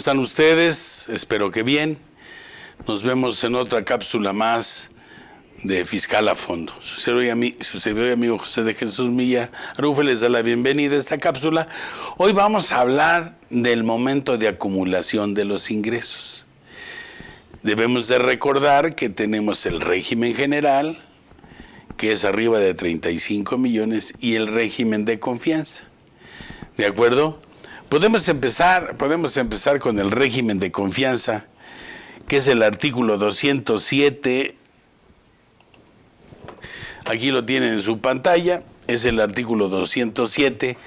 están ustedes? Espero que bien. Nos vemos en otra cápsula más de Fiscal a Fondo. Su servidor y amigo José de Jesús Milla Arufe les da la bienvenida a esta cápsula. Hoy vamos a hablar del momento de acumulación de los ingresos. Debemos de recordar que tenemos el régimen general, que es arriba de 35 millones, y el régimen de confianza. ¿De acuerdo? Podemos empezar con el régimen de confianza, que es el artículo 207. Aquí lo tienen en su pantalla. Es el artículo 207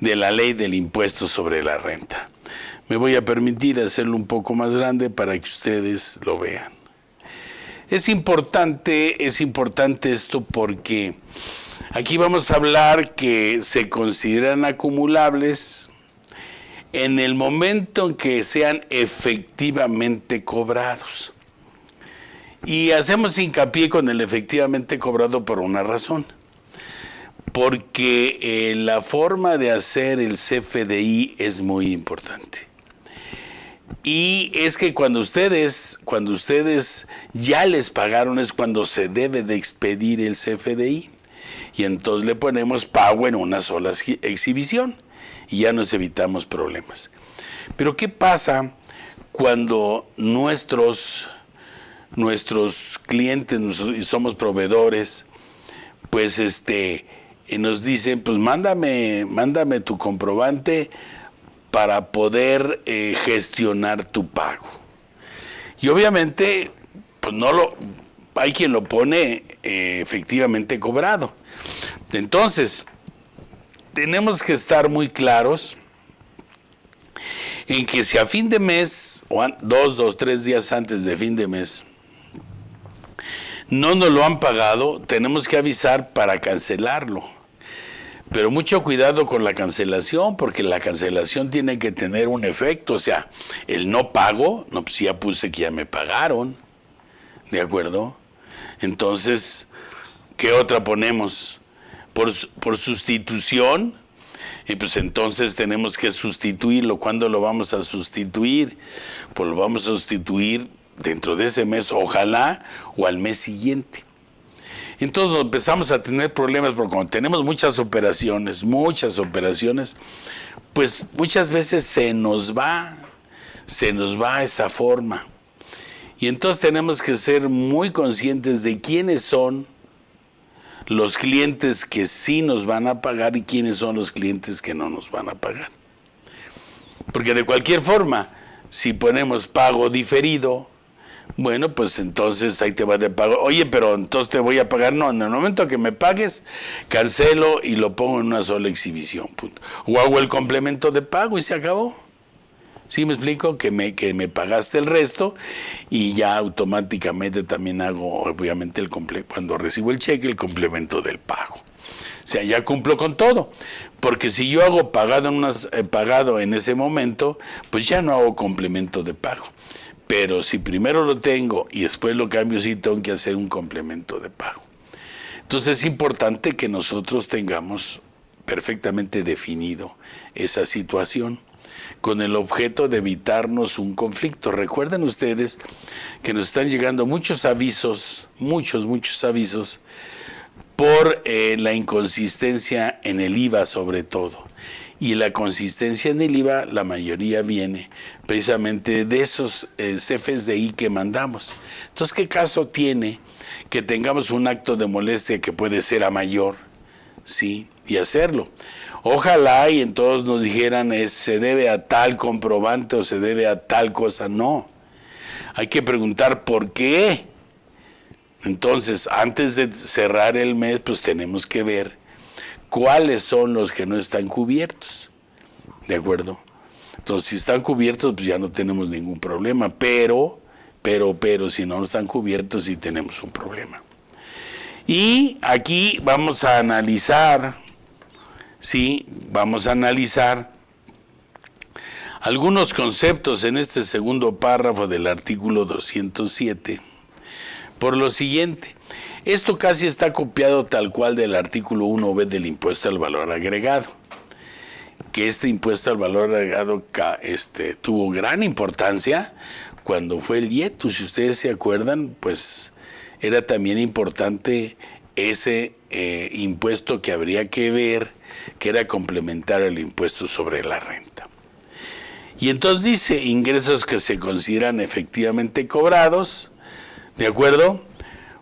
de la Ley del Impuesto sobre la Renta. Me voy a permitir hacerlo un poco más grande para que ustedes lo vean. Es importante esto porque aquí vamos a hablar que se consideran acumulables en el momento en que sean efectivamente cobrados. Y hacemos hincapié con el efectivamente cobrado por una razón. Porque la forma de hacer el CFDI es muy importante. Y es que cuando ustedes ya les pagaron es cuando se debe de expedir el CFDI. Y entonces le ponemos pago en una sola exhibición. Y ya nos evitamos problemas. Pero ¿qué pasa cuando nuestros clientes, somos proveedores, pues nos dicen, pues mándame tu comprobante para poder gestionar tu pago? Y obviamente, pues hay quien lo pone efectivamente cobrado. Entonces, tenemos que estar muy claros en que si a fin de mes, o 3 días antes de fin de mes, no nos lo han pagado, tenemos que avisar para cancelarlo. Pero mucho cuidado con la cancelación, porque la cancelación tiene que tener un efecto. O sea, el no pago, no, pues ya puse que ya me pagaron, ¿de acuerdo? Entonces, ¿qué otra ponemos? Por sustitución, y pues entonces tenemos que sustituirlo. ¿Cuándo lo vamos a sustituir? Pues lo vamos a sustituir dentro de ese mes, ojalá, o al mes siguiente. Entonces empezamos a tener problemas porque cuando tenemos muchas operaciones, pues muchas veces se nos va esa forma. Y entonces tenemos que ser muy conscientes de quiénes son los clientes que sí nos van a pagar y quiénes son los clientes que no nos van a pagar. Porque de cualquier forma, si ponemos pago diferido, bueno, pues entonces ahí te va de pago. Oye, pero entonces te voy a pagar. No, en el momento que me pagues, cancelo y lo pongo en una sola exhibición. Punto. O hago el complemento de pago y se acabó. ¿Sí me explico? Que me pagaste el resto y ya automáticamente también hago, obviamente, cuando recibo el cheque, el complemento del pago. O sea, ya cumplo con todo. Porque si yo hago pagado en ese momento, pues ya no hago complemento de pago. Pero si primero lo tengo y después lo cambio, sí tengo que hacer un complemento de pago. Entonces es importante que nosotros tengamos perfectamente definido esa situación, con el objeto de evitarnos un conflicto. Recuerden ustedes que nos están llegando muchos avisos, muchos avisos, por la inconsistencia en el IVA sobre todo. Y la consistencia en el IVA, la mayoría viene precisamente de esos CFDI que mandamos. Entonces, ¿qué caso tiene que tengamos un acto de molestia que puede ser a mayor? Sí, y hacerlo. Ojalá y entonces nos dijeran se debe a tal comprobante o se debe a tal cosa. No, hay que preguntar por qué. Entonces, antes de cerrar el mes, pues tenemos que ver cuáles son los que no están cubiertos. ¿De acuerdo? Entonces, si están cubiertos, pues ya no tenemos ningún problema. Pero, si no están cubiertos, sí tenemos un problema. Y aquí vamos a analizar algunos conceptos en este segundo párrafo del artículo 207. Por lo siguiente, esto casi está copiado tal cual del artículo 1b del impuesto al valor agregado, que este impuesto al valor agregado tuvo gran importancia cuando fue el IETU. Si ustedes se acuerdan, pues era también importante ese impuesto que habría que ver, que era complementario al impuesto sobre la renta. Y entonces dice, ingresos que se consideran efectivamente cobrados, ¿de acuerdo?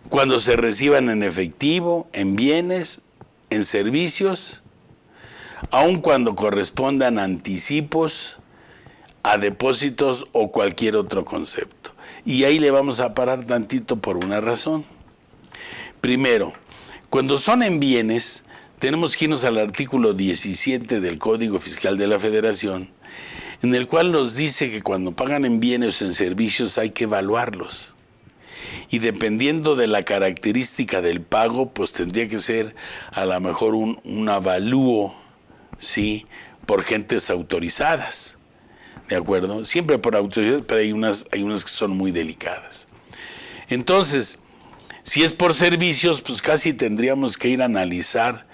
Cuando se reciban en efectivo, en bienes, en servicios, aun cuando correspondan a anticipos, a depósitos o cualquier otro concepto. Y ahí le vamos a parar tantito por una razón. Primero, cuando son en bienes, tenemos que irnos al artículo 17 del Código Fiscal de la Federación, en el cual nos dice que cuando pagan en bienes o en servicios hay que evaluarlos. Y dependiendo de la característica del pago, pues tendría que ser a lo mejor un avalúo, ¿sí?, por gentes autorizadas, ¿de acuerdo? Siempre por autoridad, pero hay unas que son muy delicadas. Entonces, si es por servicios, pues casi tendríamos que ir a analizar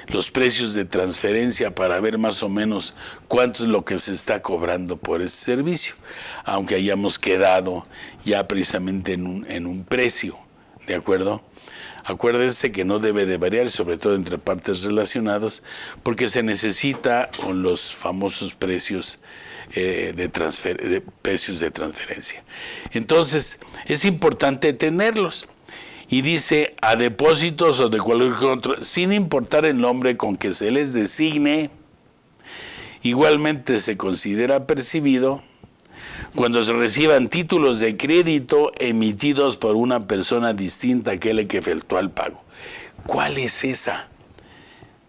los precios de transferencia para ver más o menos cuánto es lo que se está cobrando por ese servicio, aunque hayamos quedado ya precisamente en un precio, ¿de acuerdo? Acuérdense que no debe de variar, sobre todo entre partes relacionadas, porque se necesita los famosos precios de precios de transferencia. Entonces, es importante tenerlos. Y dice, a depósitos o de cualquier otro, sin importar el nombre con que se les designe, igualmente se considera percibido cuando se reciban títulos de crédito emitidos por una persona distinta a aquel que efectuó el pago. ¿Cuál es esa?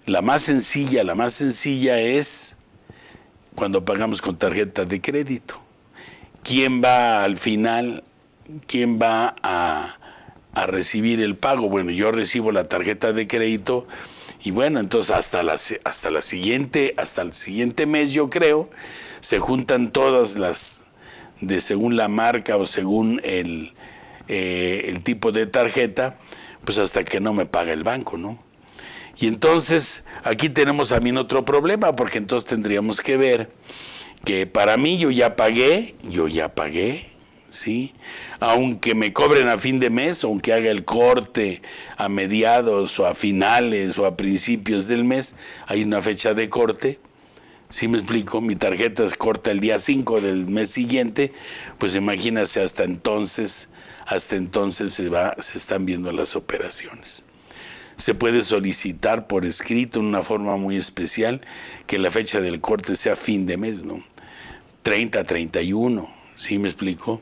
La más sencilla es cuando pagamos con tarjeta de crédito. ¿Quién va al final? ¿Quién va a recibir el pago? Bueno, yo recibo la tarjeta de crédito y bueno, entonces hasta el siguiente mes, yo creo, se juntan todas las según la marca o según el tipo de tarjeta, pues hasta que no me paga el banco, ¿no? Y entonces aquí tenemos también otro problema, porque entonces tendríamos que ver que para mí yo ya pagué, ¿sí? Aunque me cobren a fin de mes, aunque haga el corte a mediados o a finales o a principios del mes, hay una fecha de corte. ¿Sí me explico? Mi tarjeta es corta el día 5 del mes siguiente, pues imagínase hasta entonces se están viendo las operaciones. Se puede solicitar por escrito en una forma muy especial que la fecha del corte sea fin de mes, ¿no? 30, 31, ¿sí me explico?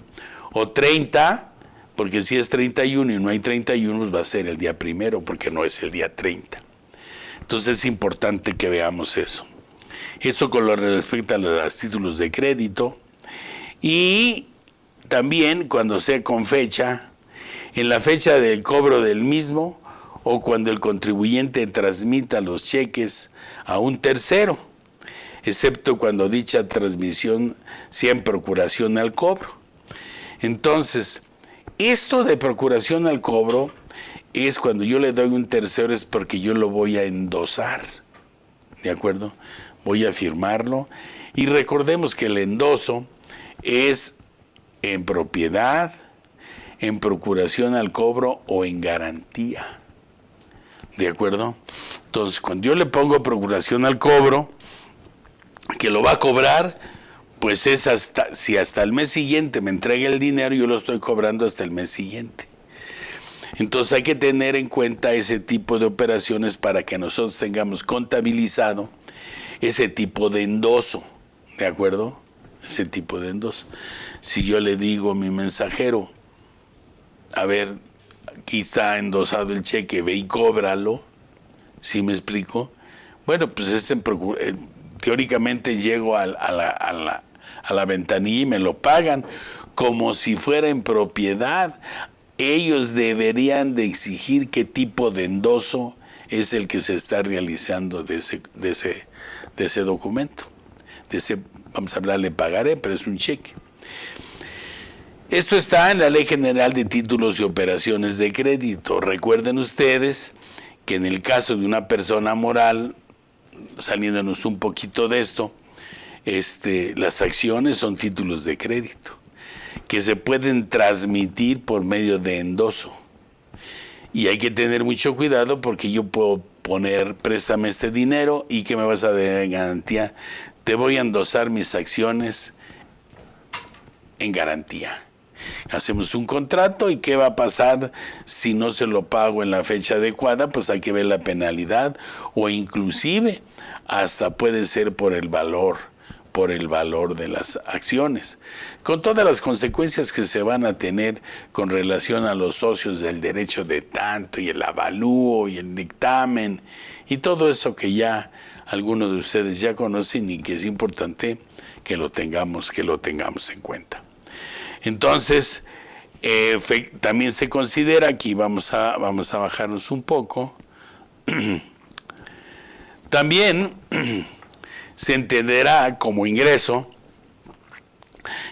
O 30, porque si es 31 y no hay 31, pues va a ser el día primero, porque no es el día 30. Entonces es importante que veamos eso. Eso con lo respecto a los títulos de crédito. Y también cuando sea con fecha, en la fecha del cobro del mismo o cuando el contribuyente transmita los cheques a un tercero, excepto cuando dicha transmisión sea en procuración al cobro. Entonces, esto de procuración al cobro es cuando yo le doy un tercero, es porque yo lo voy a endosar, ¿de acuerdo? Voy a firmarlo. Y recordemos que el endoso es en propiedad, en procuración al cobro o en garantía, ¿de acuerdo? Entonces, cuando yo le pongo procuración al cobro, que lo va a cobrar, pues es si hasta el mes siguiente me entrega el dinero, yo lo estoy cobrando hasta el mes siguiente. Entonces hay que tener en cuenta ese tipo de operaciones para que nosotros tengamos contabilizado ese tipo de endoso, ¿de acuerdo? Ese tipo de endoso. Si yo le digo a mi mensajero, a ver, aquí está endosado el cheque, ve y cóbralo, ¿sí me explico? Bueno, pues teóricamente llego a la ventanilla y me lo pagan como si fuera en propiedad. Ellos deberían de exigir qué tipo de endoso es el que se está realizando de ese documento. Vamos a hablarle pagaré, pero es un cheque. Esto está en la Ley General de Títulos y Operaciones de Crédito. Recuerden ustedes que en el caso de una persona moral, saliéndonos un poquito de esto, las acciones son títulos de crédito que se pueden transmitir por medio de endoso. Y hay que tener mucho cuidado porque yo puedo poner, préstame este dinero y que me vas a dar en garantía. Te voy a endosar mis acciones en garantía. Hacemos un contrato y ¿qué va a pasar si no se lo pago en la fecha adecuada? Pues hay que ver la penalidad o inclusive hasta puede ser por el valor de las acciones, con todas las consecuencias que se van a tener con relación a los socios del derecho de tanto y el avalúo y el dictamen y todo eso que ya algunos de ustedes ya conocen y que es importante que lo tengamos en cuenta. Entonces, también se considera, aquí vamos a bajarnos un poco, también se entenderá como ingreso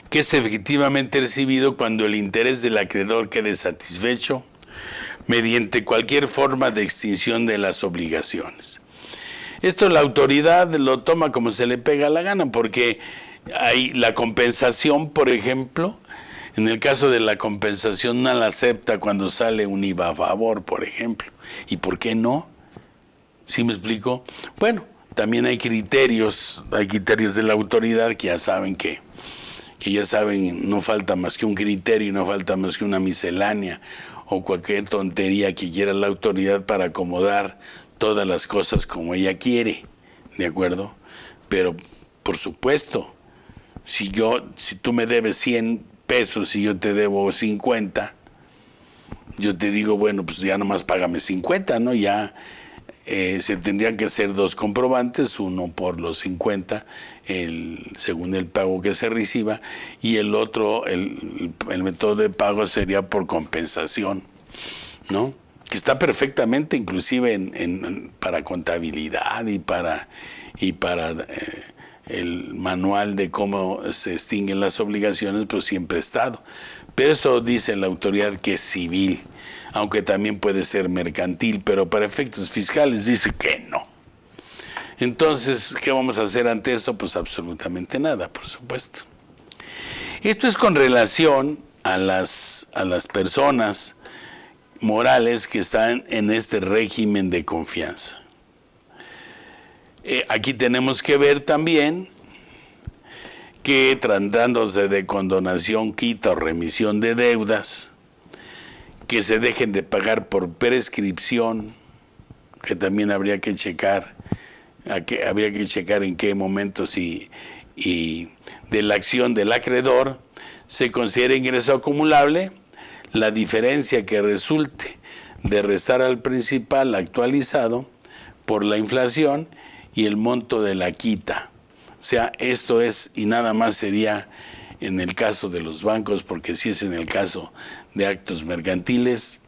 que es efectivamente recibido cuando el interés del acreedor quede satisfecho mediante cualquier forma de extinción de las obligaciones. Esto la autoridad lo toma como se le pega la gana, porque hay la compensación, por ejemplo, en el caso de la compensación no la acepta cuando sale un IVA a favor, por ejemplo. ¿Y por qué no? ¿Sí me explico? Bueno, también hay criterios de la autoridad que ya saben no falta más que un criterio, no falta más que una miscelánea o cualquier tontería que quiera la autoridad para acomodar todas las cosas como ella quiere, ¿de acuerdo? Pero, por supuesto, si tú me debes 100 pesos y yo te debo 50, yo te digo, bueno, pues ya nomás págame 50, ¿no? Ya se tendrían que hacer dos comprobantes, uno por los 50, según el pago que se reciba, y el otro, el método de pago sería por compensación, ¿no? Que está perfectamente inclusive para contabilidad y para el manual de cómo se extinguen las obligaciones, pues siempre ha estado. Pero eso dice la autoridad que es civil, aunque también puede ser mercantil, pero para efectos fiscales dice que no. Entonces, ¿qué vamos a hacer ante eso? Pues absolutamente nada, por supuesto. Esto es con relación a las personas morales que están en este régimen de confianza. Aquí tenemos que ver también que tratándose de condonación, quita o remisión de deudas, que se dejen de pagar por prescripción, que también habría que checar en qué momentos y de la acción del acreedor se considera ingreso acumulable la diferencia que resulte de restar al principal actualizado por la inflación y el monto de la quita. O sea, esto es y nada más sería en el caso de los bancos, porque si es en el caso de actos mercantiles,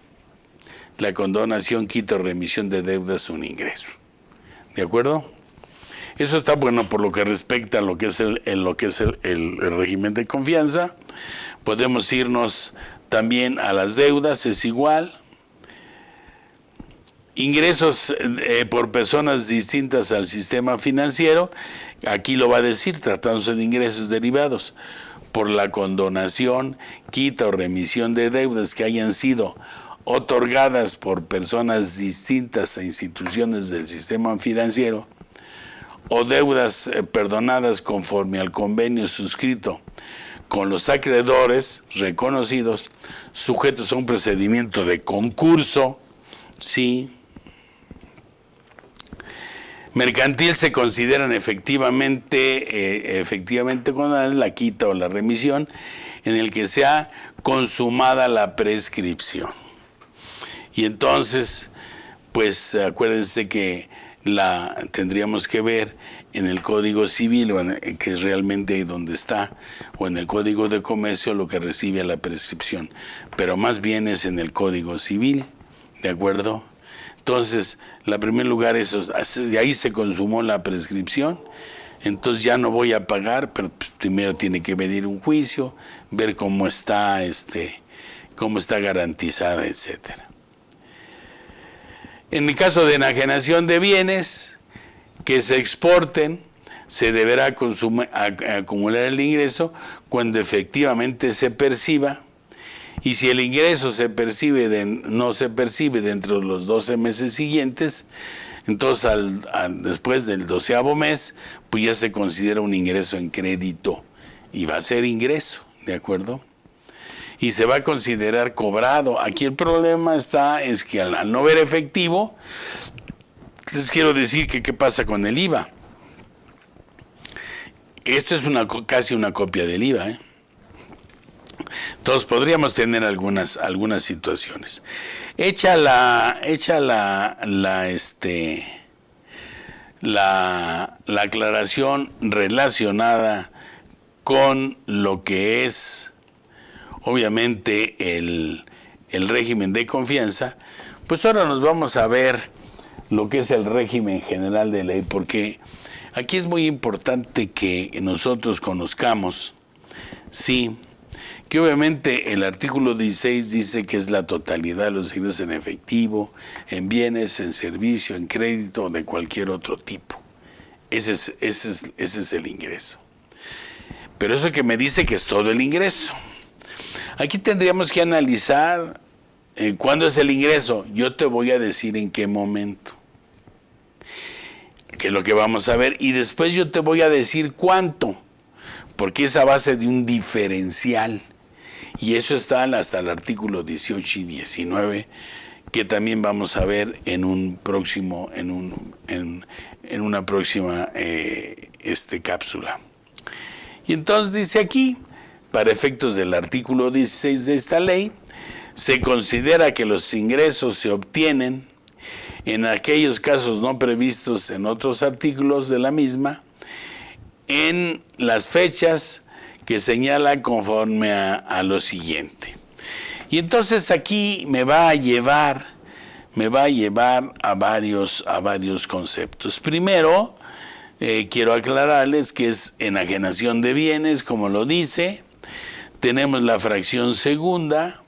la condonación, quita o remisión de deudas es un ingreso. ¿De acuerdo? Eso está bueno por lo que respecta a lo que es el régimen de confianza. Podemos irnos también a las deudas, es igual. Ingresos por personas distintas al sistema financiero, aquí lo va a decir, tratándose de ingresos derivados por la condonación, quita o remisión de deudas que hayan sido otorgadas por personas distintas a instituciones del sistema financiero, o deudas perdonadas conforme al convenio suscrito con los acreedores reconocidos, sujetos a un procedimiento de concurso, sí. Mercantil se consideran efectivamente condenadas la quita o la remisión en el que sea consumada la prescripción. Y entonces, pues acuérdense que tendríamos que ver en el Código Civil, que es realmente ahí donde está, o en el Código de Comercio lo que recibe a la prescripción, pero más bien es en el Código Civil, ¿de acuerdo? Entonces, en primer lugar, de ahí se consumó la prescripción, entonces ya no voy a pagar, pero primero tiene que venir un juicio, ver cómo está garantizada, etcétera. En el caso de enajenación de bienes, que se exporten, se deberá acumular el ingreso cuando efectivamente se perciba, y si el ingreso no se percibe dentro de los 12 meses siguientes, entonces después del 12º mes, pues ya se considera un ingreso en crédito y va a ser ingreso, ¿de acuerdo? Y se va a considerar cobrado. Aquí el problema es que al no ver efectivo, les quiero decir que qué pasa con el IVA. Esto es casi una copia del IVA, ¿eh? Entonces podríamos tener algunas situaciones. Hecha la aclaración relacionada con lo que es obviamente el régimen de confianza, pues ahora nos vamos a ver lo que es el régimen general de ley, porque aquí es muy importante que nosotros conozcamos, sí, que obviamente el artículo 16 dice que es la totalidad de los ingresos en efectivo, en bienes, en servicio, en crédito, de cualquier otro tipo. Ese es el ingreso. Pero eso que me dice que es todo el ingreso. Aquí tendríamos que analizar cuándo es el ingreso. Yo te voy a decir en qué momento, que es lo que vamos a ver, y después yo te voy a decir cuánto, porque es a base de un diferencial. Y eso está hasta el artículo 18 y 19, que también vamos a ver en una próxima cápsula. Y entonces dice aquí, para efectos del artículo 16 de esta ley, se considera que los ingresos se obtienen en aquellos casos no previstos en otros artículos de la misma, en las fechas que señala conforme a lo siguiente. Y entonces aquí me va a llevar a varios conceptos. Primero, quiero aclararles que es enajenación de bienes, como lo dice. Tenemos la fracción segunda,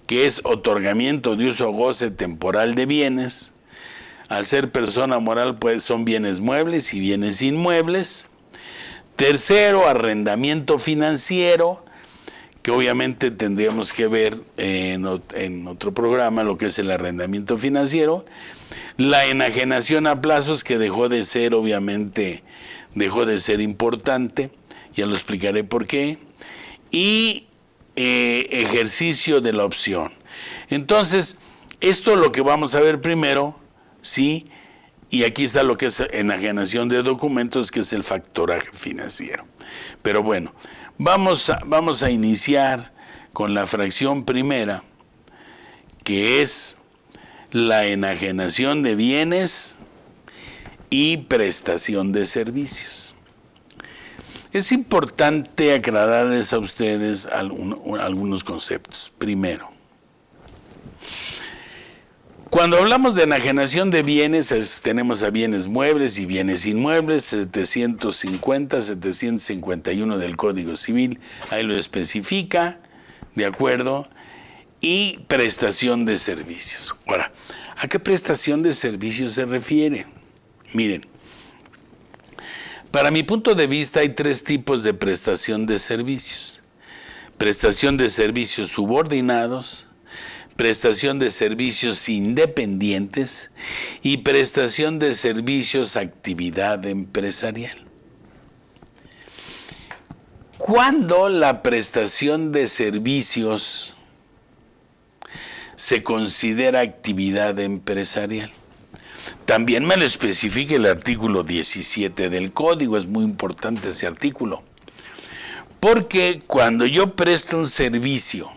que es otorgamiento de uso o goce temporal de bienes. Al ser persona moral, pues son bienes muebles y bienes inmuebles. Tercero, arrendamiento financiero, que obviamente tendríamos que ver en otro programa lo que es el arrendamiento financiero. La enajenación a plazos, que dejó de ser importante, ya lo explicaré por qué. Y ejercicio de la opción. Entonces, esto es lo que vamos a ver primero, ¿sí? Y aquí está lo que es enajenación de documentos, que es el factoraje financiero. Pero bueno, vamos a iniciar con la fracción primera, que es la enajenación de bienes y prestación de servicios. Es importante aclararles a ustedes algunos conceptos. Primero, cuando hablamos de enajenación de bienes, tenemos a bienes muebles y bienes inmuebles, 751 del Código Civil, ahí lo especifica, ¿de acuerdo? Y prestación de servicios. Ahora, ¿a qué prestación de servicios se refiere? Miren, para mi punto de vista hay tres tipos de prestación de servicios. Prestación de servicios subordinados, prestación de servicios independientes y prestación de servicios actividad empresarial. ¿Cuándo la prestación de servicios se considera actividad empresarial? También me lo especifica el artículo 17 del Código, es muy importante ese artículo. Porque cuando yo presto un servicio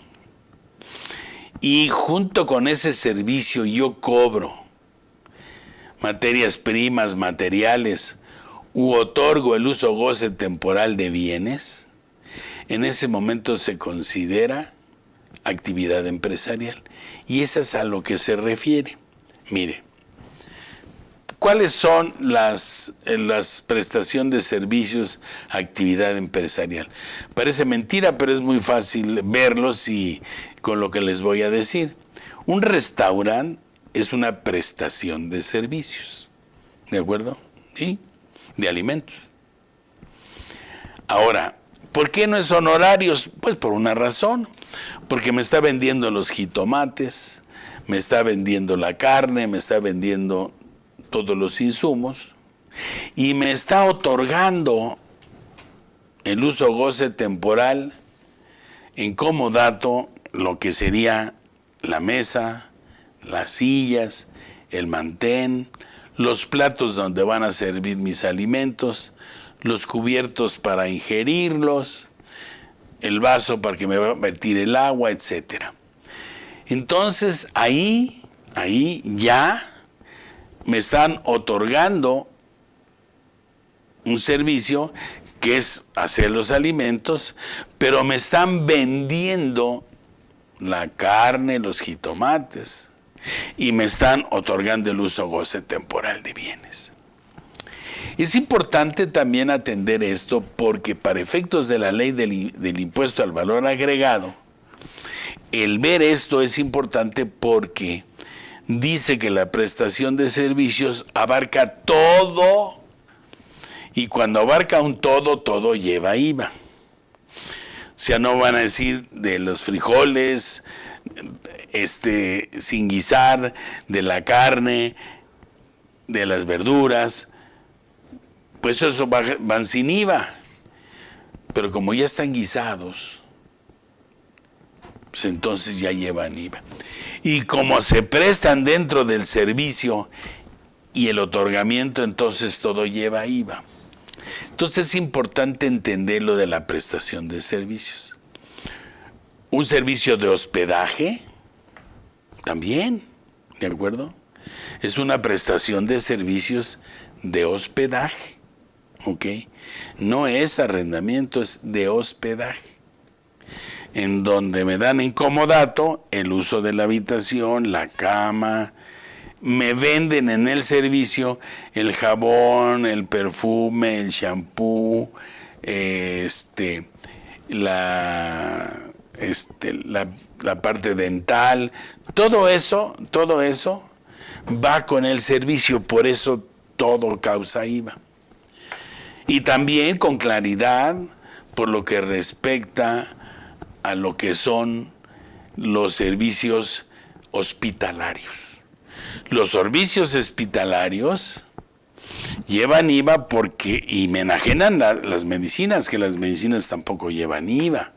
y junto con ese servicio yo cobro materias primas, materiales, u otorgo el uso o goce temporal de bienes, en ese momento se considera actividad empresarial. Y eso es a lo que se refiere. Mire, ¿cuáles son las prestaciones de servicios actividad empresarial? Parece mentira, pero es muy fácil verlos y con lo que les voy a decir. Un restaurante es una prestación de servicios, ¿de acuerdo? ¿sí? De alimentos. Ahora, ¿por qué no son honorarios? Pues por una razón, porque me está vendiendo los jitomates, me está vendiendo la carne, me está vendiendo todos los insumos y me está otorgando el uso goce temporal en comodato, lo que sería la mesa, las sillas, el mantén, los platos donde van a servir mis alimentos, los cubiertos para ingerirlos, el vaso para que me va a vertir el agua, etc. Entonces ahí ya me están otorgando un servicio que es hacer los alimentos, pero me están vendiendo la carne, los jitomates, y me están otorgando el uso goce temporal de bienes. Es importante también atender esto porque para efectos de la ley del impuesto al valor agregado, el ver esto es importante porque dice que la prestación de servicios abarca todo, y cuando abarca un todo, todo lleva IVA. O sea, no van a decir de los frijoles, sin guisar, de la carne, de las verduras, pues eso van sin IVA. Pero como ya están guisados, pues entonces ya llevan IVA. Y como se prestan dentro del servicio y el otorgamiento, entonces todo lleva IVA. Entonces es importante entender lo de la prestación de servicios. Un servicio de hospedaje, también, ¿de acuerdo? Es una prestación de servicios de hospedaje, ¿ok? No es arrendamiento, es de hospedaje, en donde me dan en comodato el uso de la habitación, la cama, me venden en el servicio el jabón, el perfume, el shampoo, la parte dental, todo eso va con el servicio, por eso todo causa IVA. Y también con claridad por lo que respecta a lo que son los servicios hospitalarios. Los servicios hospitalarios llevan IVA y me enajenan las medicinas, que las medicinas tampoco llevan IVA,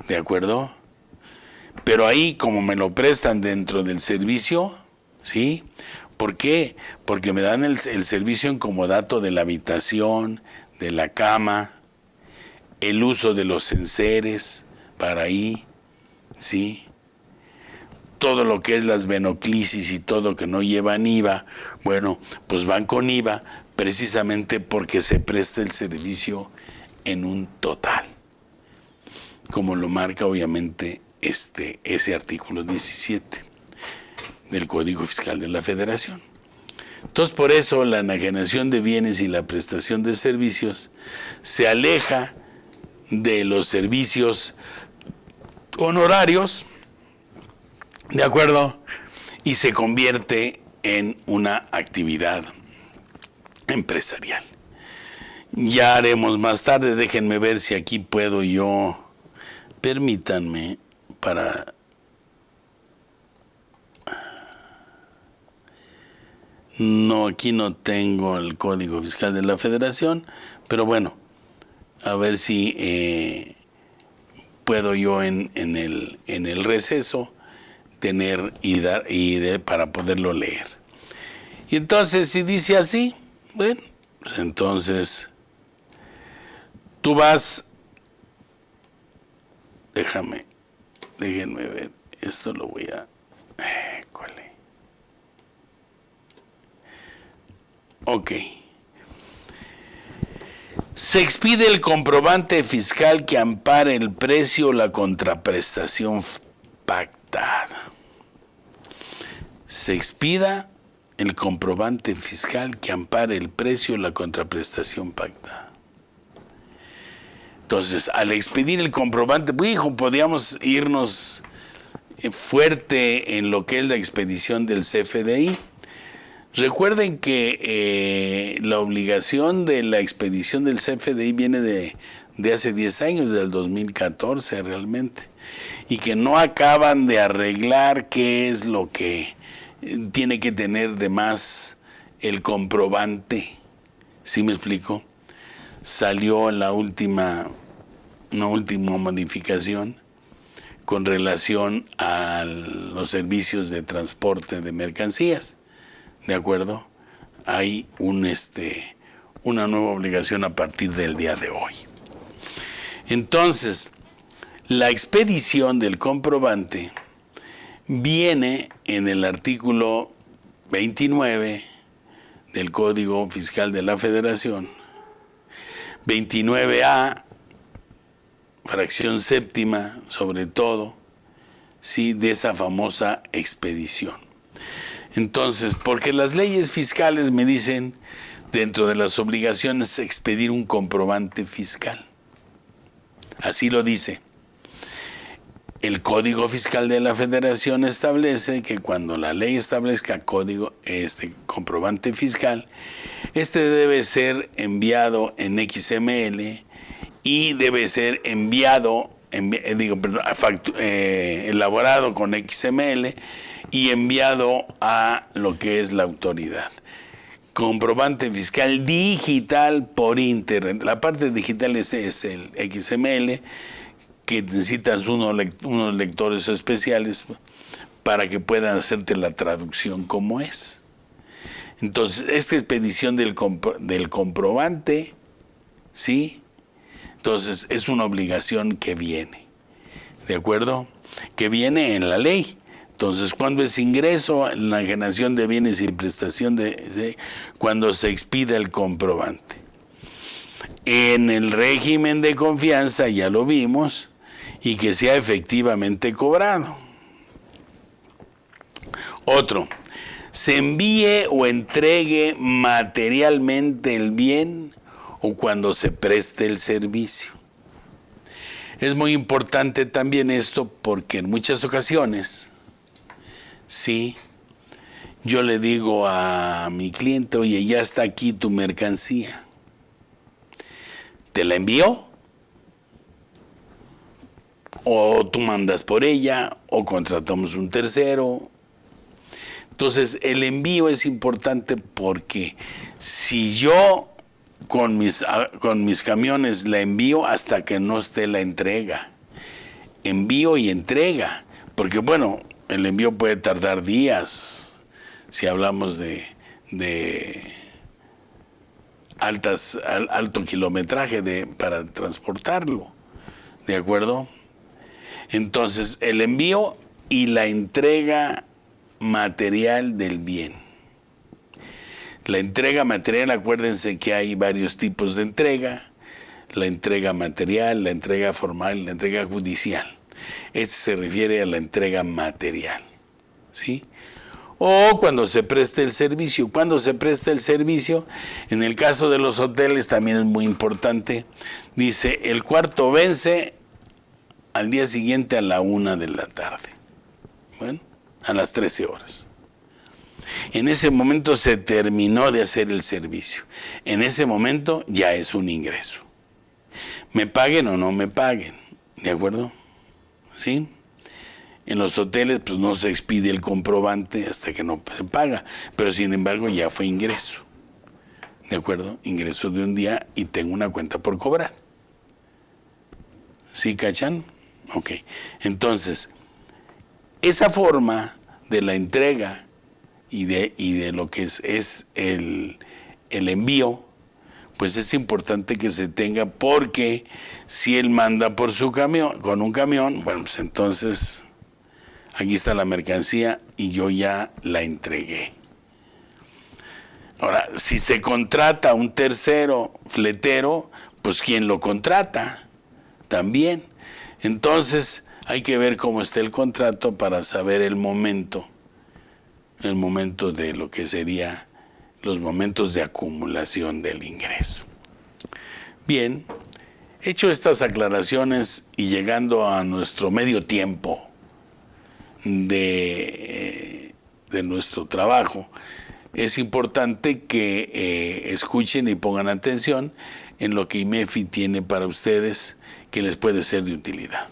¿de acuerdo? Pero ahí, como me lo prestan dentro del servicio, ¿sí? ¿Por qué? Porque me dan el servicio en comodato de la habitación, de la cama, el uso de los enseres para ahí, ¿sí? Todo lo que es las venoclisis y todo que no llevan IVA, bueno, pues van con IVA precisamente porque se presta el servicio en un total, como lo marca obviamente ese artículo 17 del Código Fiscal de la Federación. Entonces, por eso la enajenación de bienes y la prestación de servicios se aleja de los servicios honorarios, ¿de acuerdo? Y se convierte en una actividad empresarial. Ya haremos más tarde, déjenme ver si aquí puedo yo, permítanme, no, aquí no tengo el Código Fiscal de la Federación, pero bueno, a ver si puedo yo en el receso tener para poderlo leer. Y entonces, si dice así, bueno, pues entonces tú vas, déjenme ver, esto lo voy a, ok. Se expide el comprobante fiscal que ampare el precio o la contraprestación pactada. Se expida el comprobante fiscal que ampare el precio o la contraprestación pactada. Entonces, al expedir el comprobante, podríamos irnos fuerte en lo que es la expedición del CFDI. Recuerden que la obligación de la expedición del CFDI viene de hace 10 años, del 2014 realmente, y que no acaban de arreglar qué es lo que tiene que tener de más el comprobante. ¿Sí me explico? Salió en una última modificación con relación a los servicios de transporte de mercancías. ¿De acuerdo? Hay una nueva obligación a partir del día de hoy. Entonces, la expedición del comprobante viene en el artículo 29 del Código Fiscal de la Federación, 29A, fracción séptima, sobre todo, sí, de esa famosa expedición. Entonces, porque las leyes fiscales me dicen, dentro de las obligaciones, expedir un comprobante fiscal. Así lo dice. El Código Fiscal de la Federación establece que cuando la ley establezca comprobante fiscal, debe ser enviado en XML y debe ser elaborado con XML y enviado a lo que es la autoridad. Comprobante fiscal digital por internet. La parte digital es el XML, que necesitas unos lectores especiales para que puedan hacerte la traducción como es. Entonces, esta expedición del comprobante, ¿sí? Entonces, es una obligación que viene, ¿de acuerdo? Que viene en la ley. Entonces, cuando es ingreso, enajenación de bienes y prestación cuando se expida el comprobante. En el régimen de confianza, ya lo vimos, y que sea efectivamente cobrado. Otro, se envíe o entregue materialmente el bien o cuando se preste el servicio. Es muy importante también esto porque en muchas ocasiones, sí, yo le digo a mi cliente, oye, ya está aquí tu mercancía. ¿Te la envío? O tú mandas por ella, o contratamos un tercero. Entonces, el envío es importante porque si yo con mis camiones la envío hasta que no esté la entrega. Envío y entrega. Porque, bueno, el envío puede tardar días. Si hablamos de alto kilometraje para transportarlo. ¿De acuerdo? Entonces, el envío y la entrega material del bien. La entrega material, acuérdense que hay varios tipos de entrega. La entrega material, la entrega formal y la entrega judicial. Este se refiere a la entrega material, ¿sí? O cuando se preste el servicio. Cuando se presta el servicio, en el caso de los hoteles también es muy importante. Dice, el cuarto vence al día siguiente a la 1 de la tarde. Bueno, a las 13 horas. En ese momento se terminó de hacer el servicio. En ese momento ya es un ingreso. Me paguen o no me paguen, ¿de acuerdo? ¿Sí? En los hoteles pues no se expide el comprobante hasta que no se paga, pero sin embargo ya fue ingreso. ¿De acuerdo? Ingreso de un día y tengo una cuenta por cobrar. ¿Sí cachan? Ok. Entonces, esa forma de la entrega y de lo que es el envío, pues es importante que se tenga, porque si él manda por su camión, con un camión, bueno, pues entonces aquí está la mercancía y yo ya la entregué. Ahora, si se contrata un tercero fletero, pues ¿quién lo contrata? También. Entonces, hay que ver cómo está el contrato para saber el momento de lo que sería los momentos de acumulación del ingreso. Bien, hecho estas aclaraciones y llegando a nuestro medio tiempo de nuestro trabajo, es importante que escuchen y pongan atención en lo que IMEFI tiene para ustedes que les puede ser de utilidad.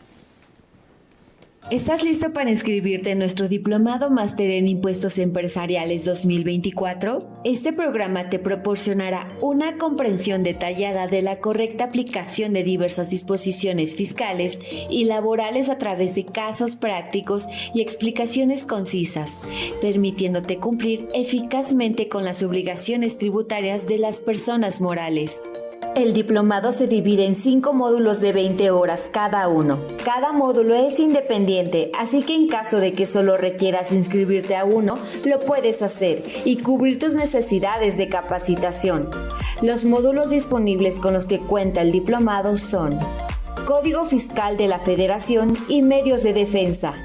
¿Estás listo para inscribirte en nuestro Diplomado Máster en Impuestos Empresariales 2024? Este programa te proporcionará una comprensión detallada de la correcta aplicación de diversas disposiciones fiscales y laborales a través de casos prácticos y explicaciones concisas, permitiéndote cumplir eficazmente con las obligaciones tributarias de las personas morales. El diplomado se divide en 5 módulos de 20 horas cada uno. Cada módulo es independiente, así que en caso de que solo requieras inscribirte a uno, lo puedes hacer y cubrir tus necesidades de capacitación. Los módulos disponibles con los que cuenta el diplomado son Código Fiscal de la Federación y Medios de Defensa,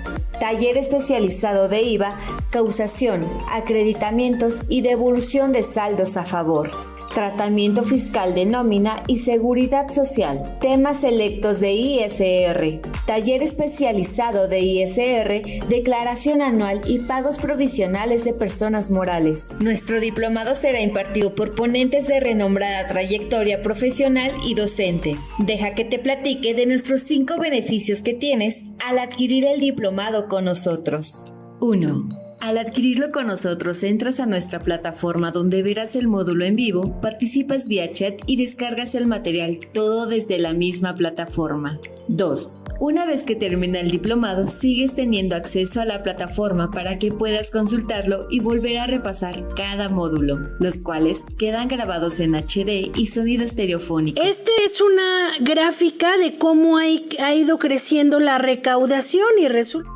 Taller especializado de IVA, Causación, Acreditamientos y Devolución de saldos a favor. Tratamiento fiscal de nómina y seguridad social. Temas selectos de ISR. Taller especializado de ISR, declaración anual y pagos provisionales de personas morales. Nuestro diplomado será impartido por ponentes de renombrada trayectoria profesional y docente. Deja que te platique de nuestros 5 beneficios que tienes al adquirir el diplomado con nosotros. 1. Al adquirirlo con nosotros, entras a nuestra plataforma donde verás el módulo en vivo, participas vía chat y descargas el material todo desde la misma plataforma. 2. Una vez que termina el diplomado, sigues teniendo acceso a la plataforma para que puedas consultarlo y volver a repasar cada módulo, los cuales quedan grabados en HD y sonido estereofónico. Este es una gráfica de cómo ha ido creciendo la recaudación y resulta.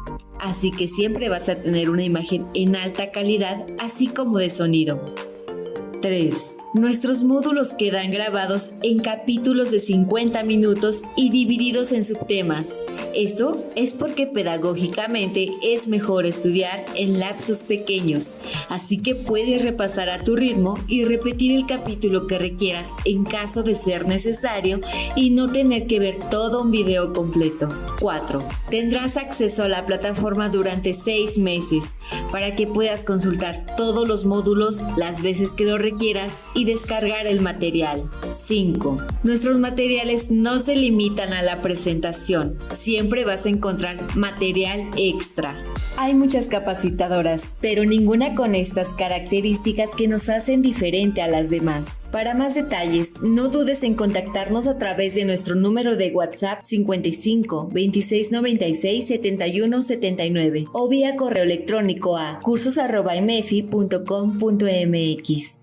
Así que siempre vas a tener una imagen en alta calidad, así como de sonido. 3. Nuestros módulos quedan grabados en capítulos de 50 minutos y divididos en subtemas. Esto es porque pedagógicamente es mejor estudiar en lapsos pequeños, así que puedes repasar a tu ritmo y repetir el capítulo que requieras en caso de ser necesario y no tener que ver todo un video completo. 4. Tendrás acceso a la plataforma durante 6 meses para que puedas consultar todos los módulos las veces que lo requieras y descargar el material. 5. Nuestros materiales no se limitan a la presentación. Siempre vas a encontrar material extra. Hay muchas capacitadoras, pero ninguna con estas características que nos hacen diferente a las demás. Para más detalles, no dudes en contactarnos a través de nuestro número de WhatsApp 55 26 96 71 79 o vía correo electrónico a cursos@imefi.com.mx.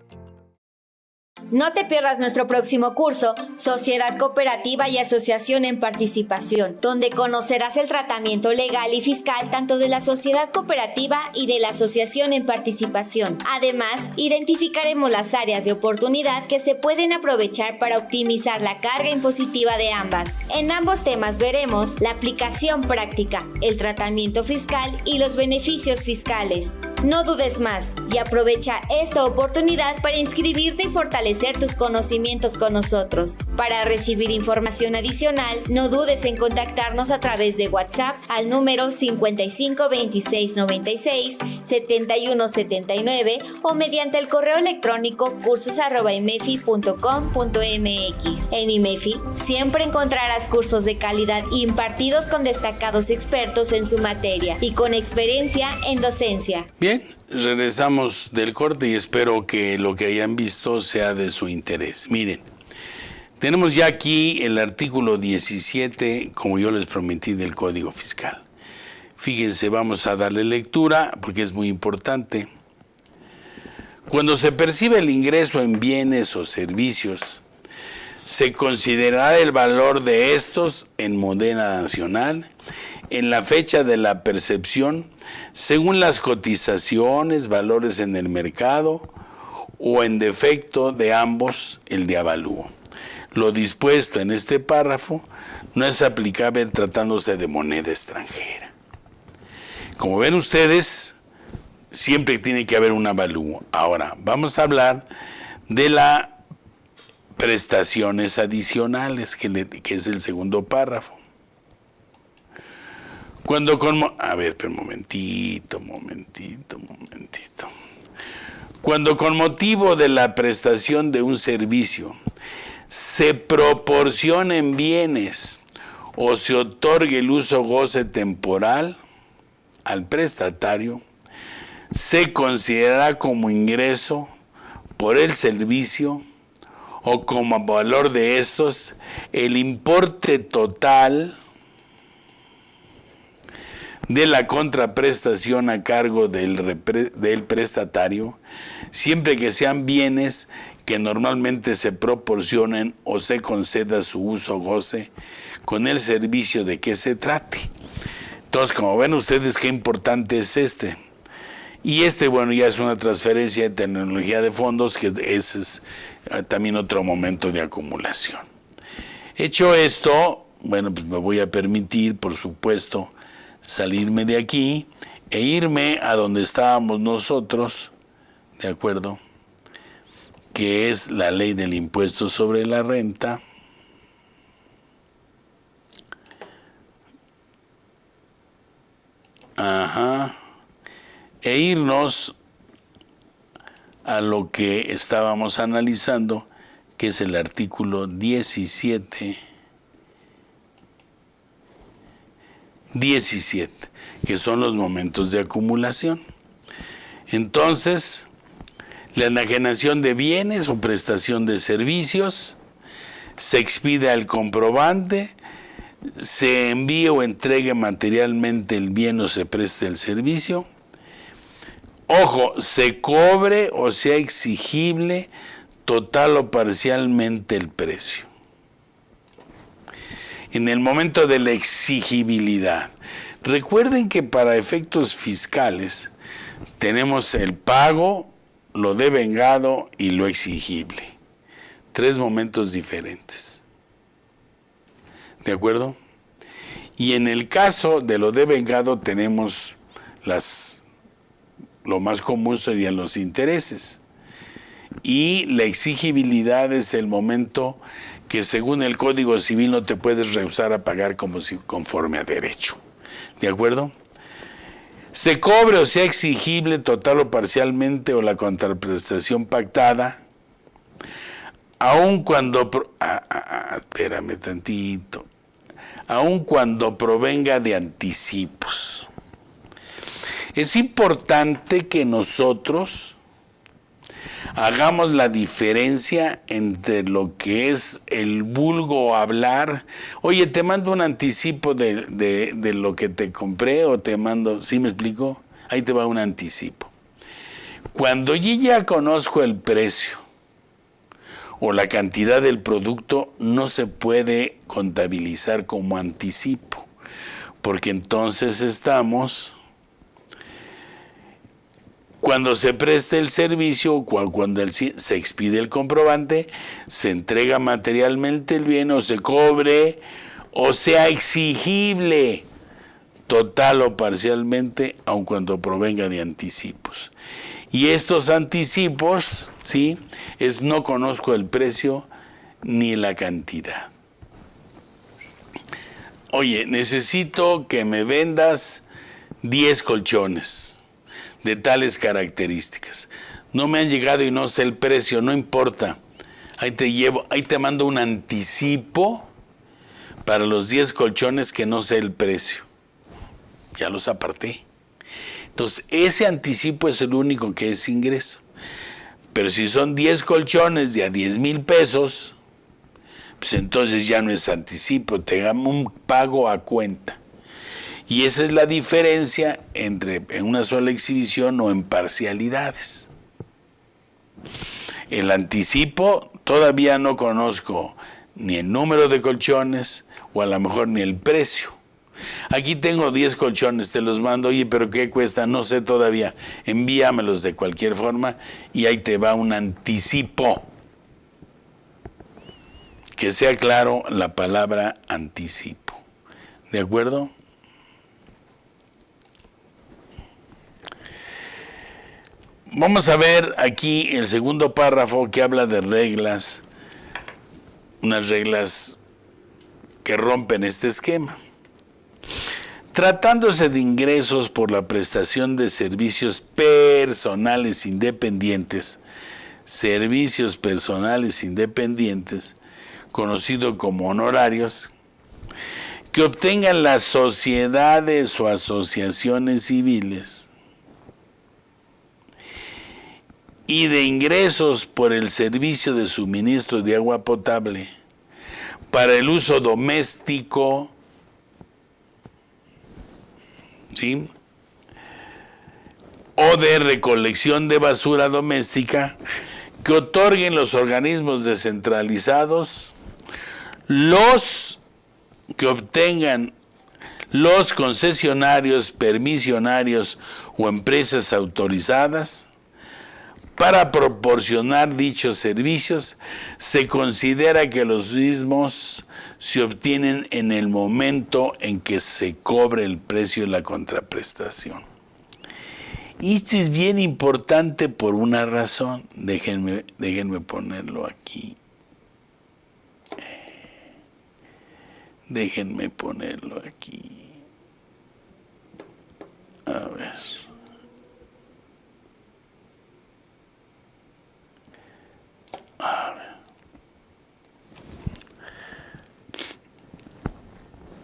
No te pierdas nuestro próximo curso, Sociedad Cooperativa y Asociación en Participación, donde conocerás el tratamiento legal y fiscal tanto de la sociedad cooperativa y de la asociación en participación. Además, identificaremos las áreas de oportunidad que se pueden aprovechar para optimizar la carga impositiva de ambas. En ambos temas veremos la aplicación práctica, el tratamiento fiscal y los beneficios fiscales. No dudes más y aprovecha esta oportunidad para inscribirte y fortalecer tus conocimientos con nosotros. Para recibir información adicional, no dudes en contactarnos a través de WhatsApp al número 55 26 96 71 79 o mediante el correo electrónico cursos@imefi.com.mx. En IMEFI siempre encontrarás cursos de calidad impartidos con destacados expertos en su materia y con experiencia en docencia. Bien, regresamos del corte y espero que lo que hayan visto sea de su interés. Miren, tenemos ya aquí el artículo 17, como yo les prometí, del Código Fiscal. Fíjense, vamos a darle lectura porque es muy importante. Cuando se percibe el ingreso en bienes o servicios, se considerará el valor de estos en moneda nacional en la fecha de la percepción según las cotizaciones, valores en el mercado o en defecto de ambos el de avalúo. Lo dispuesto en este párrafo no es aplicable tratándose de moneda extranjera. Como ven ustedes, siempre tiene que haber un avalúo. Ahora, vamos a hablar de las prestaciones adicionales, que es el segundo párrafo. Cuando con motivo de la prestación de un servicio se proporcionen bienes o se otorgue el uso o goce temporal al prestatario, se considerará como ingreso por el servicio o como valor de estos el importe total de la contraprestación a cargo del prestatario, siempre que sean bienes que normalmente se proporcionen o se conceda su uso o goce con el servicio de que se trate. Entonces, como ven ustedes, qué importante es este. Y bueno, ya es una transferencia de tecnología de fondos, que ese es también otro momento de acumulación. Hecho esto, bueno, pues me voy a permitir, por supuesto, salirme de aquí e irme a donde estábamos nosotros, ¿de acuerdo? Que es la ley del impuesto sobre la renta. Ajá. E irnos a lo que estábamos analizando, que es el artículo 17, que son los momentos de acumulación. Entonces, la enajenación de bienes o prestación de servicios, se expide al comprobante, se envíe o entregue materialmente el bien o se preste el servicio. Ojo, se cobre o sea exigible total o parcialmente el precio. En el momento de la exigibilidad, recuerden que para efectos fiscales tenemos el pago, lo devengado y lo exigible. 3 momentos diferentes. ¿De acuerdo? Y en el caso de lo devengado tenemos lo más común serían los intereses. Y la exigibilidad es el momento que según el Código Civil no te puedes rehusar a pagar como si conforme a derecho. ¿De acuerdo? Se cobre o sea exigible total o parcialmente o la contraprestación pactada, aun cuando espérame tantito, aun cuando provenga de anticipos. Es importante que nosotros hagamos la diferencia entre lo que es el vulgo hablar. Oye, te mando un anticipo de lo que te compré, o te mando, ¿sí me explico? Ahí te va un anticipo. Cuando yo ya conozco el precio o la cantidad del producto, no se puede contabilizar como anticipo, porque entonces estamos... Cuando se preste el servicio o cuando se expide el comprobante, se entrega materialmente el bien o se cobre o sea exigible total o parcialmente, aun cuando provenga de anticipos. Y estos anticipos, ¿sí?, es no conozco el precio ni la cantidad. Oye, necesito que me vendas 10 colchones de tales características. No me han llegado y no sé el precio, no importa. Ahí te mando un anticipo para los 10 colchones que no sé el precio. Ya los aparté. Entonces, ese anticipo es el único que es ingreso. Pero si son 10 colchones de a 10,000 pesos, pues entonces ya no es anticipo, te dan un pago a cuenta. Y esa es la diferencia entre en una sola exhibición o en parcialidades. El anticipo todavía no conozco ni el número de colchones o a lo mejor ni el precio. Aquí tengo 10 colchones, te los mando, oye, pero ¿qué cuesta? No sé todavía, envíamelos de cualquier forma y ahí te va un anticipo. Que sea claro la palabra anticipo. ¿De acuerdo? Vamos a ver aquí el segundo párrafo que habla de reglas, unas reglas que rompen este esquema. Tratándose de ingresos por la prestación de servicios personales independientes, conocido como honorarios, que obtengan las sociedades o asociaciones civiles, y de ingresos por el servicio de suministro de agua potable para el uso doméstico, ¿sí?, o de recolección de basura doméstica, que otorguen los organismos descentralizados, los que obtengan los concesionarios, permisionarios o empresas autorizadas para proporcionar dichos servicios. Se considera que los mismos se obtienen en el momento en que se cobre el precio de la contraprestación. Y esto es bien importante por una razón. Déjenme ponerlo aquí. Déjenme ponerlo aquí. A ver.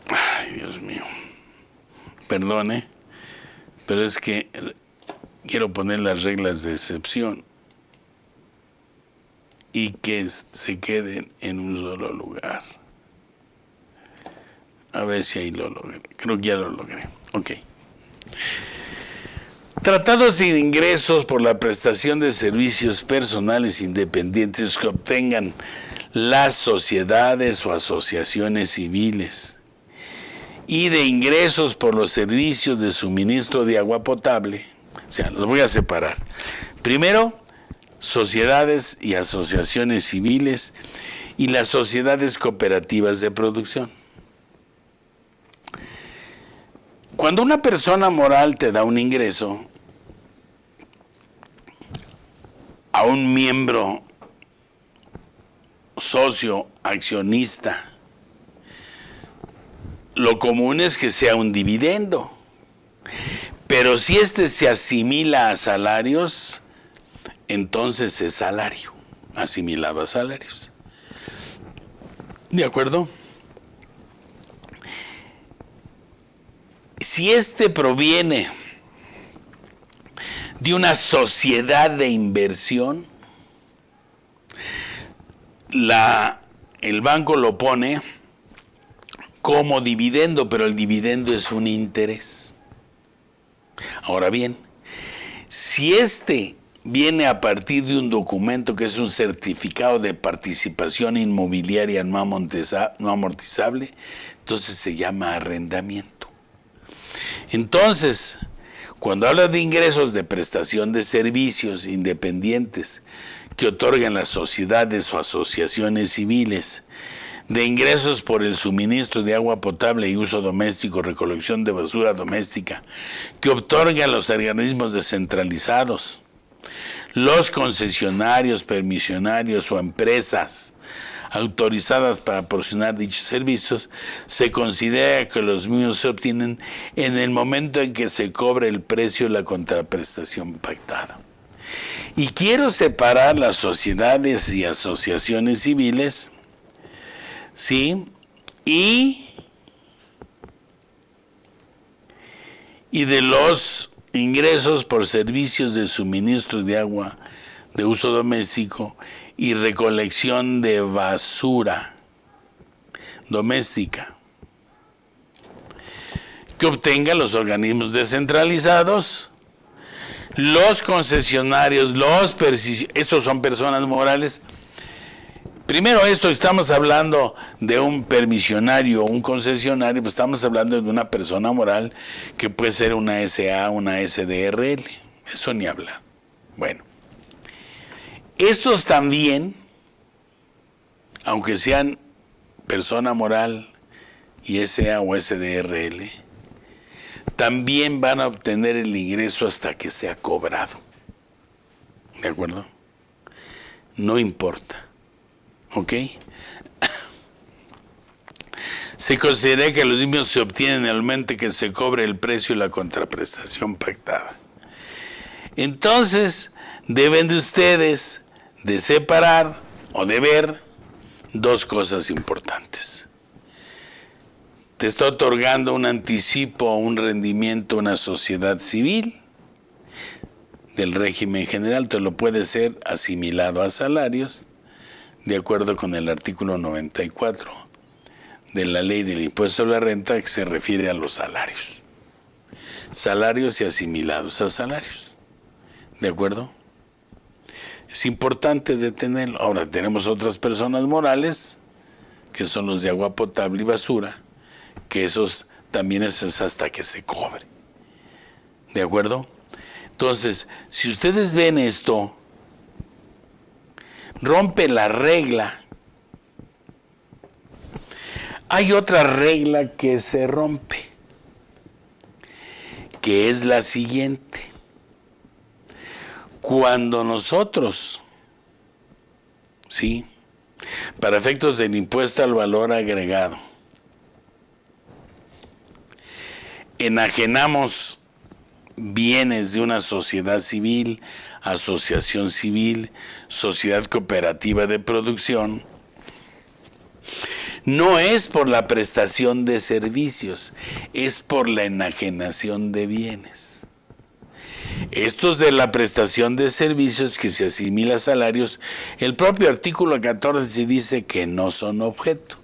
Ay, Dios mío. Perdone, pero es que quiero poner las reglas de excepción y que se queden en un solo lugar. A ver si ahí lo logré. Creo que ya lo logré. Ok. Tratándose de ingresos por la prestación de servicios personales independientes que obtengan las sociedades o asociaciones civiles, y de ingresos por los servicios de suministro de agua potable. O sea, los voy a separar. Primero, sociedades y asociaciones civiles y las sociedades cooperativas de producción. Cuando una persona moral te da un ingreso a un miembro socio, accionista, lo común es que sea un dividendo. Pero si este se asimila a salarios, entonces es salario, asimilado a salarios. ¿De acuerdo? Si este proviene de una sociedad de inversión, el banco lo pone como dividendo, pero el dividendo es un interés. Ahora bien, si este viene a partir de un documento que es un certificado de participación inmobiliaria no amortizable, entonces se llama arrendamiento. Entonces, cuando habla de ingresos de prestación de servicios independientes que otorgan las sociedades o asociaciones civiles, de ingresos por el suministro de agua potable y uso doméstico, recolección de basura doméstica, que otorgan los organismos descentralizados, los concesionarios, permisionarios o empresas autorizadas para proporcionar dichos servicios, se considera que los mismos se obtienen en el momento en que se cobre el precio de la contraprestación pactada. Y quiero separar las sociedades y asociaciones civiles, ¿sí?, y de los ingresos por servicios de suministro de agua de uso doméstico y recolección de basura doméstica que obtengan los organismos descentralizados, los concesionarios, esos son personas morales. Primero estamos hablando de un permisionario o un concesionario, pues estamos hablando de una persona moral que puede ser una SA, una SDRL, eso ni hablar. Bueno, estos también, aunque sean persona moral y SA o SDRL, también van a obtener el ingreso hasta que sea cobrado. ¿De acuerdo? No importa. ¿Ok? se considera que los mismos se obtienen en el momento que se cobre el precio y la contraprestación pactada. Entonces, deben de ustedes de separar o de ver dos cosas importantes. Te está otorgando un anticipo o un rendimiento a una sociedad civil del régimen general, te lo puede ser asimilado a salarios, de acuerdo con el artículo 94 de la ley del impuesto a la renta, que se refiere a los salarios. Salarios y asimilados a salarios. ¿De acuerdo? Es importante detenerlo. Ahora, tenemos otras personas morales, que son los de agua potable y basura, que esos también es hasta que se cobre. ¿De acuerdo? Entonces, si ustedes ven esto, rompe la regla. Hay otra regla que se rompe, que es la siguiente. Cuando nosotros, ¿sí?, para efectos del impuesto al valor agregado, enajenamos bienes de una sociedad civil, asociación civil, sociedad cooperativa de producción, no es por la prestación de servicios, es por la enajenación de bienes. Estos de la prestación de servicios que se asimila a salarios, el propio artículo 14 dice que no son objeto.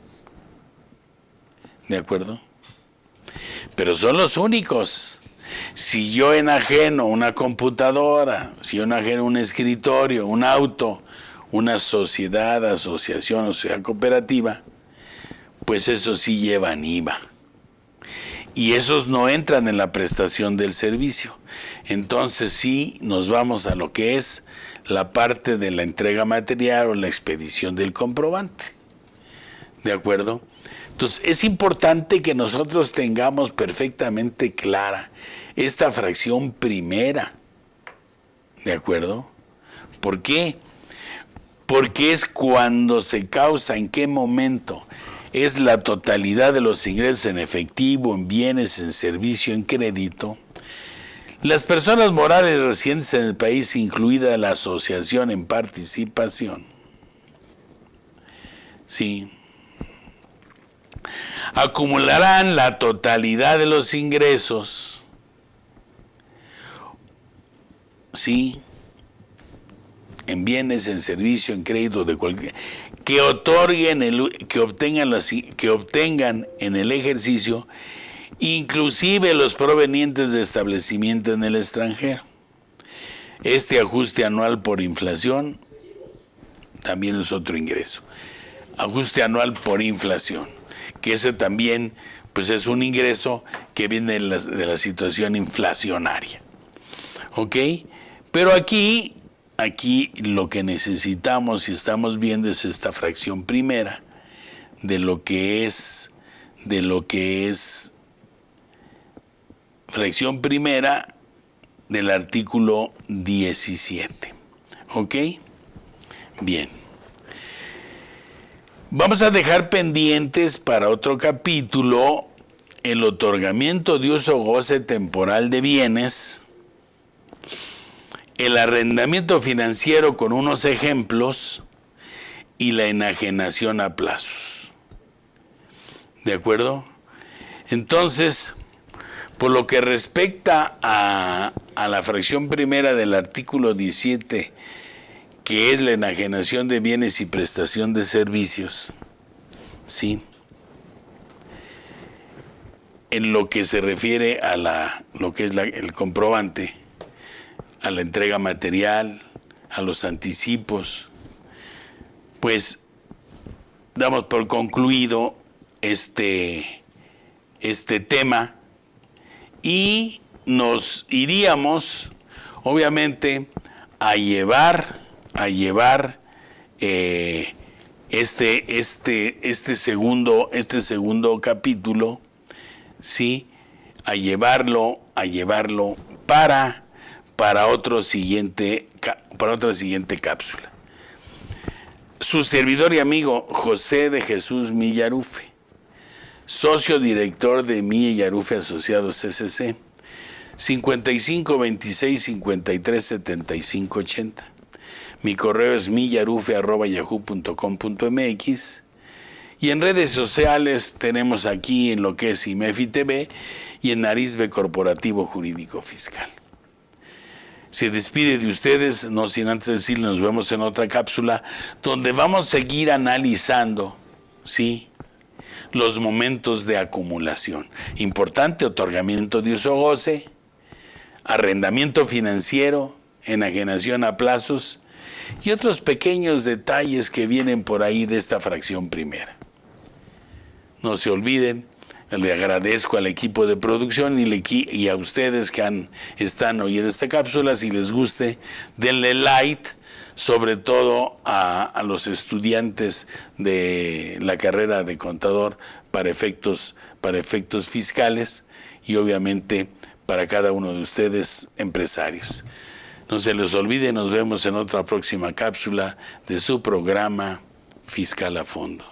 ¿De acuerdo? Pero son los únicos. Si yo enajeno una computadora, si yo enajeno un escritorio, un auto, una sociedad, asociación o sociedad cooperativa, pues eso sí llevan IVA. Y esos no entran en la prestación del servicio. Entonces sí nos vamos a lo que es la parte de la entrega material o la expedición del comprobante. ¿De acuerdo? Entonces es importante que nosotros tengamos perfectamente clara esta fracción primera. ¿De acuerdo? ¿Por qué? Porque es cuando se causa, en qué momento. Es la totalidad de los ingresos en efectivo, en bienes, en servicio, en crédito. Las personas morales residentes en el país, incluida la asociación en participación, sí, acumularán la totalidad de los ingresos, sí, en bienes, en servicio, en crédito, de cualquier que obtengan en el ejercicio, inclusive los provenientes de establecimiento en el extranjero. Este ajuste anual por inflación también es otro ingreso. Ajuste anual por inflación, que ese también pues es un ingreso que viene de la situación inflacionaria. ¿Ok? Pero aquí lo que necesitamos y estamos viendo es esta fracción primera de lo que es fracción primera del artículo 17. ¿Ok? Bien. Vamos a dejar pendientes para otro capítulo el otorgamiento de uso o goce temporal de bienes, el arrendamiento financiero con unos ejemplos y la enajenación a plazos. ¿De acuerdo? Entonces, por lo que respecta a la fracción primera del artículo 17, que es la enajenación de bienes y prestación de servicios, ¿sí?, en lo que se refiere a lo que es el comprobante, a la entrega material, a los anticipos, pues damos por concluido este tema y nos iríamos obviamente a llevar este segundo capítulo, sí, a llevarlo para otra siguiente cápsula. Su servidor y amigo José de Jesús Millarufe. socio director de Milla y Arufe Asociados SC, 55 26 53 75 80. Mi correo es millarufe@yahoo.com.mx. Y en redes sociales tenemos aquí en lo que es IMEFI TV y en Arisbe Corporativo Jurídico Fiscal. Se despide de ustedes, no sin antes decirles, nos vemos en otra cápsula donde vamos a seguir analizando, sí, los momentos de acumulación. Importante, otorgamiento de uso goce, arrendamiento financiero, enajenación a plazos y otros pequeños detalles que vienen por ahí de esta fracción primera. No se olviden, le agradezco al equipo de producción y a ustedes que están oyendo esta cápsula. Si les guste, denle like, sobre todo a los estudiantes de la carrera de contador para efectos fiscales y obviamente para cada uno de ustedes empresarios. No se les olvide, nos vemos en otra próxima cápsula de su programa Fiscal a Fondo.